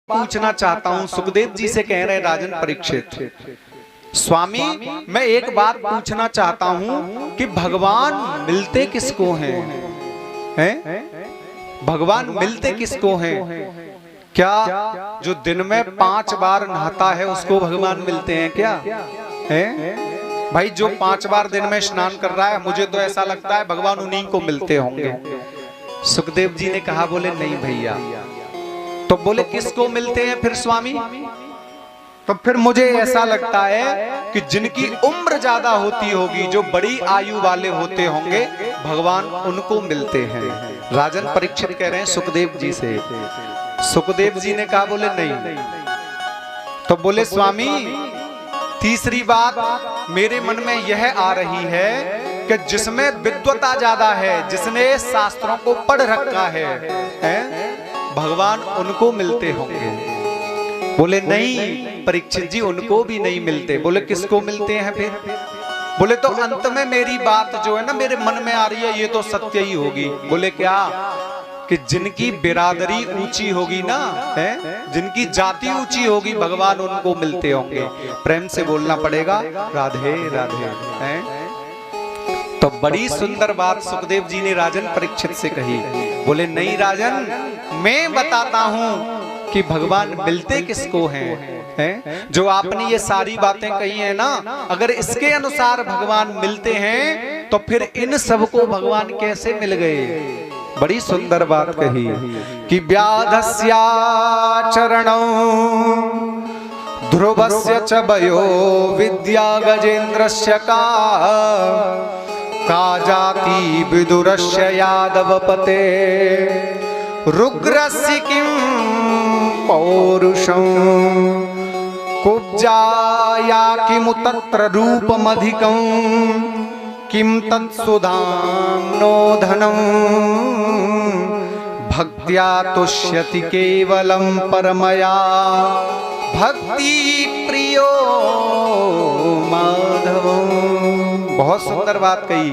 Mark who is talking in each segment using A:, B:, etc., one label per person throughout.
A: पूछना चाहता हूं। सुखदेव जी से कह रहे राजन परीक्षित, स्वामी मैं एक बात पूछना चाहता हूं कि भगवान मिलते किसको हैं? भगवान मिलते किसको हैं? क्या जो दिन में 5 बार नहाता है उसको भगवान मिलते हैं क्या? भाई जो 5 बार दिन में स्नान कर रहा है, मुझे तो ऐसा लगता है भगवान उन्हीं को मिलते होंगे। सुखदेव जी ने कहा, बोले नहीं भैया। तो बोले किसको मिलते हैं फिर स्वामी? तो फिर मुझे ऐसा लगता है कि जिनकी उम्र ज्यादा होती होगी, जो बड़ी आयु वाले होते होंगे, भगवान उनको मिलते हैं। राजन परीक्षित कह रहे हैं सुखदेव जी से। सुखदेव जी ने कहा, बोले नहीं। तो बोले स्वामी तीसरी बात मेरे मन में यह आ रही है कि जिसमें विद्वता ज्यादा है, जिसने शास्त्रों को पढ़ रखा है, भगवान उनको मिलते होंगे। बोले नहीं परीक्षित जी, उनको भी नहीं मिलते। बोले किसको मिलते हैं फिर? बोले तो अंत में मेरी बात जो है ना मेरे मन में आ रही है, ये तो सत्य ही होगी। बोले क्या? कि जिनकी बिरादरी ऊंची होगी ना, जिनकी जाति ऊंची होगी, भगवान उनको मिलते होंगे। प्रेम से बोलना पड़ेगा राधे राधे। तो बड़ी सुंदर बात सुखदेव जी ने राजन परीक्षित से कही। बोले नहीं राजन, मैं बताता हूं कि भगवान मिलते किसको हैं। जो आपने ये सारी बातें कही है ना, अगर इसके अनुसार भगवान मिलते हैं तो फिर इन सबको भगवान कैसे मिल गए? बड़ी सुंदर बात कही कि व्याधस्या चरणौ ध्रुवस्य च भयो विद्या गजेन्द्रस्य का जाति विदुरस्य यादवपते रुग्रस्य किं पौरुषं कुब्जाया किमु तत्र रूपमधिकं किं तत्सुधाम्नो धनं भक्त्या तुष्यति केवलं परमया भक्ति प्रियो माधवं। बहुत सुंदर बात कही।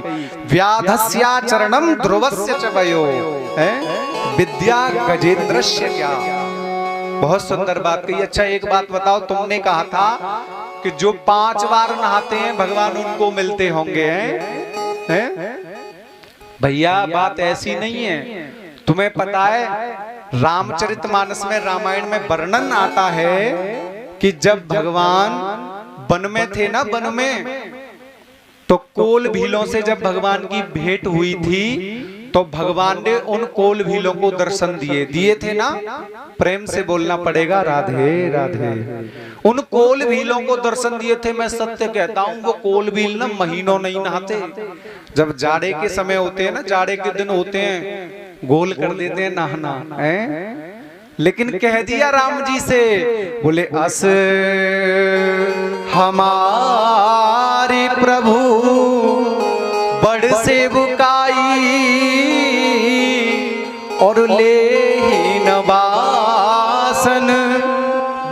A: व्याधस्या चरणम ध्रुवस्य च वयो विद्या गजेन्द्रस्य क्या। बहुत सुंदर बात कही। अच्छा एक बात बताओ, तुमने कहा था कि जो 5 बार नहाते हैं भगवान उनको मिलते होंगे, हैं? भैया बात ऐसी नहीं है। तुम्हें पता है रामचरितमानस में, रामायण में वर्णन आता है कि जब भगवान वन में थे ना, वन में, तो कोल भीलों से जब भगवान की भेंट हुई थी तो भगवान ने उन कोल भीलों को दर्शन दिए थे ना। प्रेम से बोलना पड़ेगा राधे राधे। उन कोल भीलों को दर्शन दिए थे। मैं सत्य कहता हूँ वो कोल भील ना महीनों नहीं नहाते। जब जाड़े के समय होते हैं ना, जाड़े के दिन होते हैं, गोल कर देते हैं नहाना है। लेकिन कह दिया राम जी से, बोले अस हमारे प्रभु बड़ सेवकाई और ले नवासन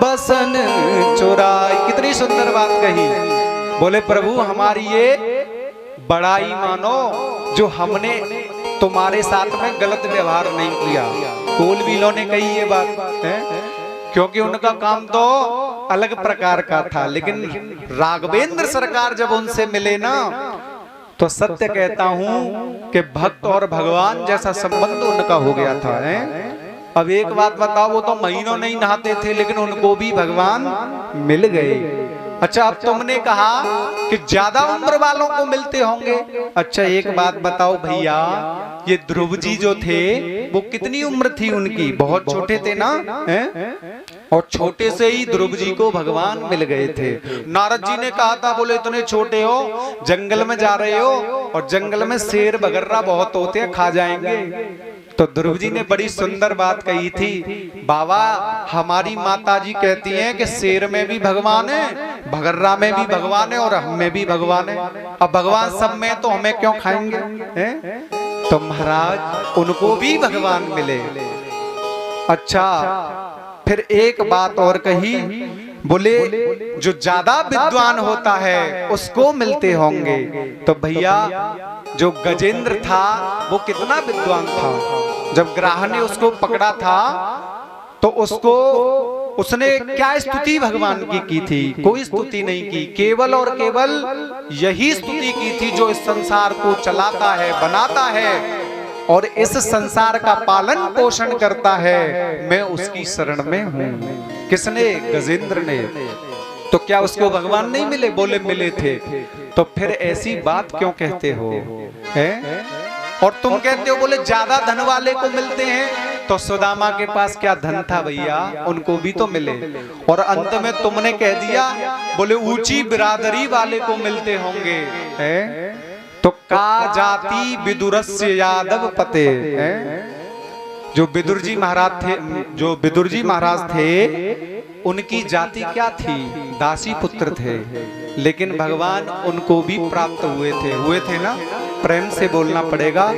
A: बसन चुराई। कितनी सुंदर बात कही। बोले प्रभु हमारी ये बड़ाई मानो जो हमने तुम्हारे साथ में गलत व्यवहार नहीं किया। कोलबीलों ने कही ये बात है, क्योंकि उनका काम तो अलग प्रकार का था। लेकिन राघवेंद्र सरकार जब उनसे मिले ना, तो सत्य कहता हूं कि भक्त और भगवान जैसा संबंध उनका हो गया था। अब एक बात बताओ, वो तो महीनों नहीं नहाते थे लेकिन उनको भी भगवान मिल गए। अच्छा अब तुमने कहा कि ज्यादा उम्र वालों को मिलते होंगे। अच्छा एक बात बताओ भैया, ये ध्रुव जी जो थे वो कितनी उम्र थी उनकी? बहुत छोटे थे ना, और छोटे से ही ध्रुव जी को भगवान मिल गए थे। नारद जी ने कहा था, बोले इतने छोटे हो, जंगल में जा रहे हो और जंगल में शेर बगर्रा बहुत होते हैं, खा जाएंगे। तो ध्रुव जी ने बड़ी सुंदर बात कही थी, बाबा हमारी माता जी कहती हैं कि शेर में भी भगवान है, बगर्रा में भी भगवान है और हम में भी भगवान है। अब भगवान सब में तो हमें क्यों खाएंगे? तो महाराज उनको भी भगवान मिले। अच्छा फिर एक बात और कही, बोले जो ज्यादा विद्वान होता है उसको मिलते होंगे। तो भैया जो गजेंद्र था वो कितना विद्वान था। जब ग्राह ने उसको पकड़ा था तो उसको उसने क्या स्तुति भगवान की थी? कोई स्तुति नहीं की, केवल और केवल यही स्तुति की थी जो इस संसार को चलाता है, बनाता है और इस संसार का पालन पोषण करता है। मैं उसकी शरण में हूं। किसने? गजेंद्र ने। तो क्या उसको भगवान नहीं मिले? बोले मिले थे। तो फिर ऐसी बात क्यों कहते हो? हैं? और तुम कहते हो बोले ज्यादा धन वाले को मिलते हैं। तो सुदामा के पास क्या धन था भैया? उनको भी तो मिले। और अंत में तुमने कह दिया बोले ऊंची बिरादरी वाले को मिलते होंगे। हैं? तो का जाति विदुरस्य यादव पते। जो विदुर जी महाराज थे उनकी जाति क्या थी? दासी पुत्र थे। लेकिन भगवान उनको भी प्राप्त हुए थे ना? प्रेम से बोलना पड़ेगा।